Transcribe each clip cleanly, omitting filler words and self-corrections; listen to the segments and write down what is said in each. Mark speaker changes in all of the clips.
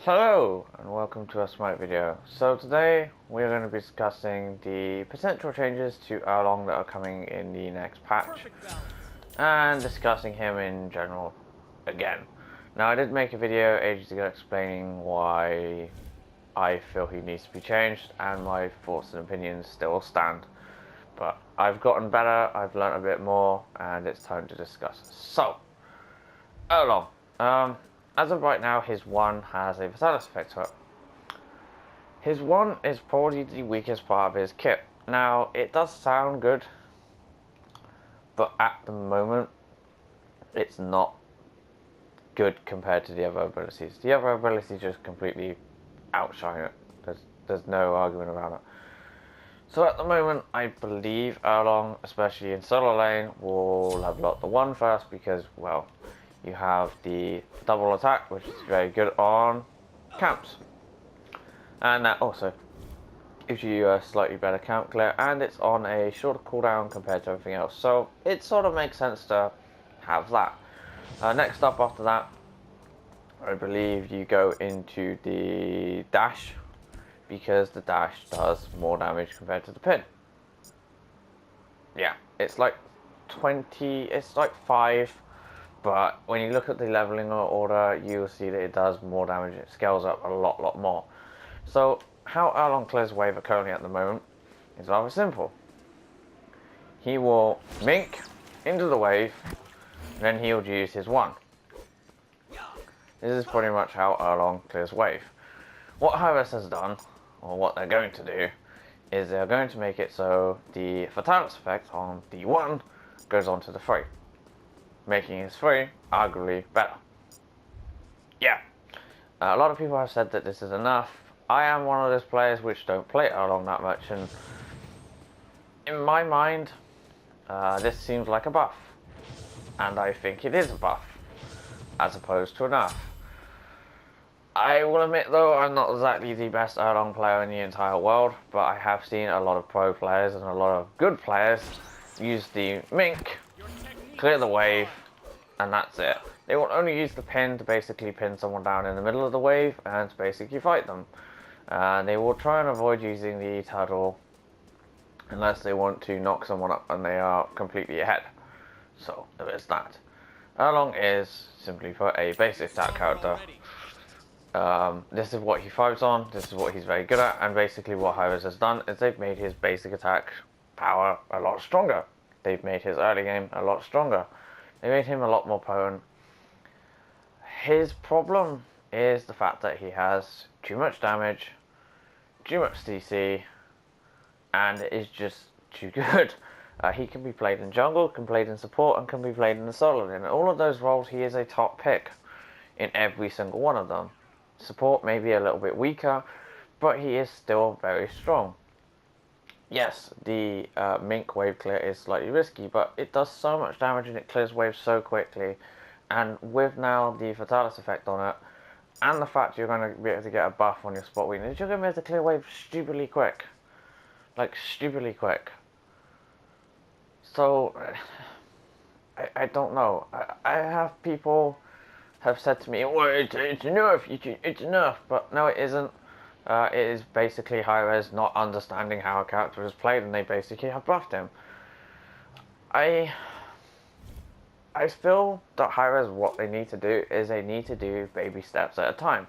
Speaker 1: Hello and welcome to a SMITE video. So today we're going to be discussing the potential changes to Erlang that are coming in the next patch and discussing him in general again. Now I did make a video ages ago explaining why I feel he needs to be changed, and my thoughts and opinions still stand. But I've gotten better, I've learnt a bit more, and it's time to discuss. So, Erlang. As of right now, his 1 has a Vitalis effect to it. His 1 is probably the weakest part of his kit. Now, it does sound good, but at the moment, it's not good compared to the other abilities. The other abilities just completely outshine it. There's no argument about it. So at the moment, I believe Erlang, especially in solo lane, will level up the 1 first because, well, you have the double attack, which is very good on camps. And that also gives you a slightly better camp clear, and it's on a shorter cooldown compared to everything else. So it sort of makes sense to have that. Next up after that, I believe you go into the dash, because the dash does more damage compared to the pin. Yeah, it's like 20, it's like 5. But when you look at the leveling order, you'll see that it does more damage. It scales up a lot more. So how Erlang clears wave currently at the moment is rather simple. He will mink into the wave, and then he'll use his 1. This is pretty much how Erlang clears wave. What Hyros has done, or what they're going to do, is they're going to make it so the Fatalis effect on the 1 goes on to the 3. Making his 3 arguably better. Yeah. A lot of people have said that this is enough. I am one of those players which don't play Erlang that much, and in my mind, this seems like a buff. And I think it is a buff, as opposed to a nerf. I will admit though, I'm not exactly the best Erlang player in the entire world, but I have seen a lot of pro players and a lot of good players use the mink, clear the wave, and that's it. They will only use the pin to basically pin someone down in the middle of the wave and to basically fight them. They will try and avoid using the turtle unless they want to knock someone up and they are completely ahead. So there is that. Erlang is, simply put, a basic stat character. This is what he thrives on, this is what he's very good at, and basically what Hyros has done is they've made his basic attack power a lot stronger. They've made his early game a lot stronger. They made him a lot more potent. His problem is the fact that he has too much damage, too much CC, and it is just too good. He can be played in jungle, can be played in support, and can be played in the solo lane. In all of those roles, he is a top pick in every single one of them. Support may be a little bit weaker, but he is still very strong. Yes, the mink wave clear is slightly risky, but it does so much damage and it clears waves so quickly. And with now the Fatalis effect on it, and the fact you're going to be able to get a buff on your spot weakness, you're going to be able to clear waves stupidly quick. Like, stupidly quick. So, I don't know. I have people have said to me, well, it's a nerf, it's a nerf, but no it isn't. It is basically Hyros not understanding how a character is played, and they basically have buffed him. I feel that Hyros, what they need to do is they need to do baby steps at a time.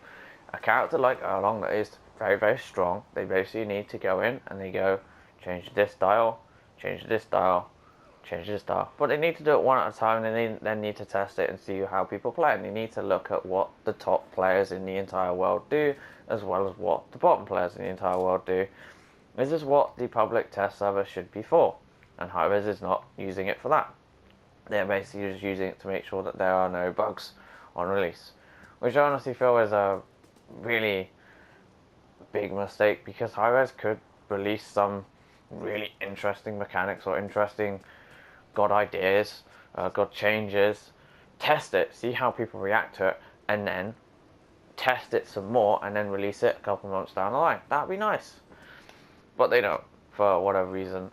Speaker 1: A character like Erlang that is very strong, they basically need to go in and they go, change this dial, change this dial, change this dial. But they need to do it one at a time, and they then need to test it and see how people play. And they need to look at what the top players in the entire world do, as well as what the bottom players in the entire world do. This is what the public test server should be for, and Hyros is not using it for that. They're basically just using it to make sure that there are no bugs on release, which I honestly feel is a really big mistake, because Hyros could release some really interesting mechanics or interesting good ideas, good changes, test it, see how people react to it, and then test it some more and then release it a couple months down the line. That'd be nice. But they don't, for whatever reason.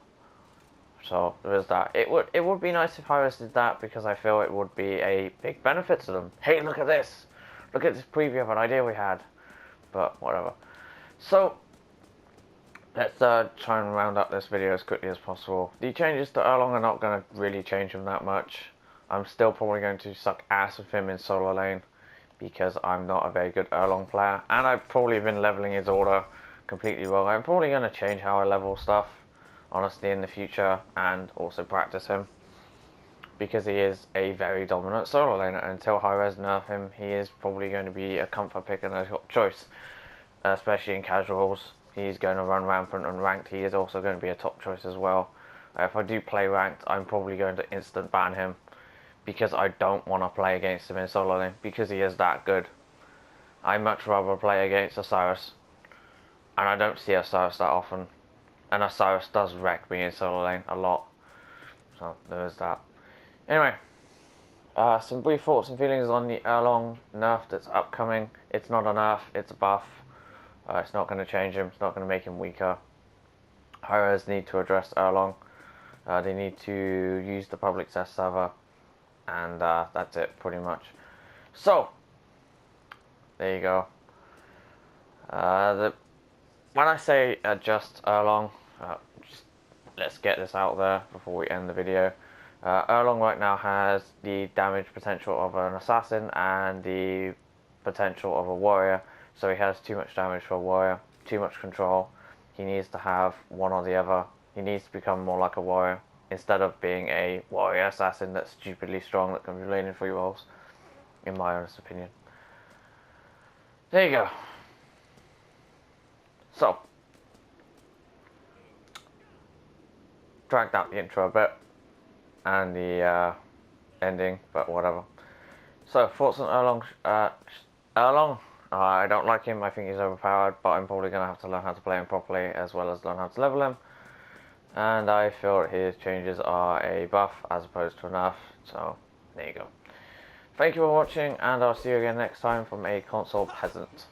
Speaker 1: So there is that. It would be nice if Hyros did that, because I feel it would be a big benefit to them. Hey, look at this. Look at this preview of an idea we had. But whatever. So, let's try and round up this video as quickly as possible. The changes to Erlang are not going to really change him that much. I'm still probably going to suck ass with him in solo lane, because I'm not a very good Erlang player, and I've probably been leveling his order completely wrong. I'm probably going to change how I level stuff, honestly, in the future, and also practice him, because he is a very dominant solo laner. Until high-res nerf him, he is probably going to be a comfort pick and a top choice, especially in casuals. He's going to run rampant, and ranked he is also going to be a top choice as well. If I do play ranked, I'm probably going to instant ban him, because I don't want to play against him in solo lane, because he is that good. I much rather play against Osiris, and I don't see Osiris that often, and Osiris does wreck me in solo lane a lot, so there is that. Anyway, some brief thoughts and feelings on the Erlang nerf that's upcoming. It's not a nerf, it's a buff. It's not going to change him, it's not going to make him weaker. Hires need to address Erlang. They need to use the public test server, and that's it pretty much. So there you go. When I say adjust Erlang, just let's get this out there before we end the video. Erlang right now has the damage potential of an assassin and the potential of a warrior, so he has too much damage for a warrior, too much control. He needs to have one or the other. He needs to become more like a warrior, instead of being a warrior assassin that's stupidly strong that can be laning 3 roles, in my honest opinion. There you go. So, dragged out the intro a bit, and the ending, but whatever. So, thoughts on Erlang? Erlang? I don't like him, I think he's overpowered, but I'm probably going to have to learn how to play him properly, as well as learn how to level him. And I feel his changes are a buff as opposed to a nerf, so there you go. Thank you for watching, and I'll see you again next time from a console peasant.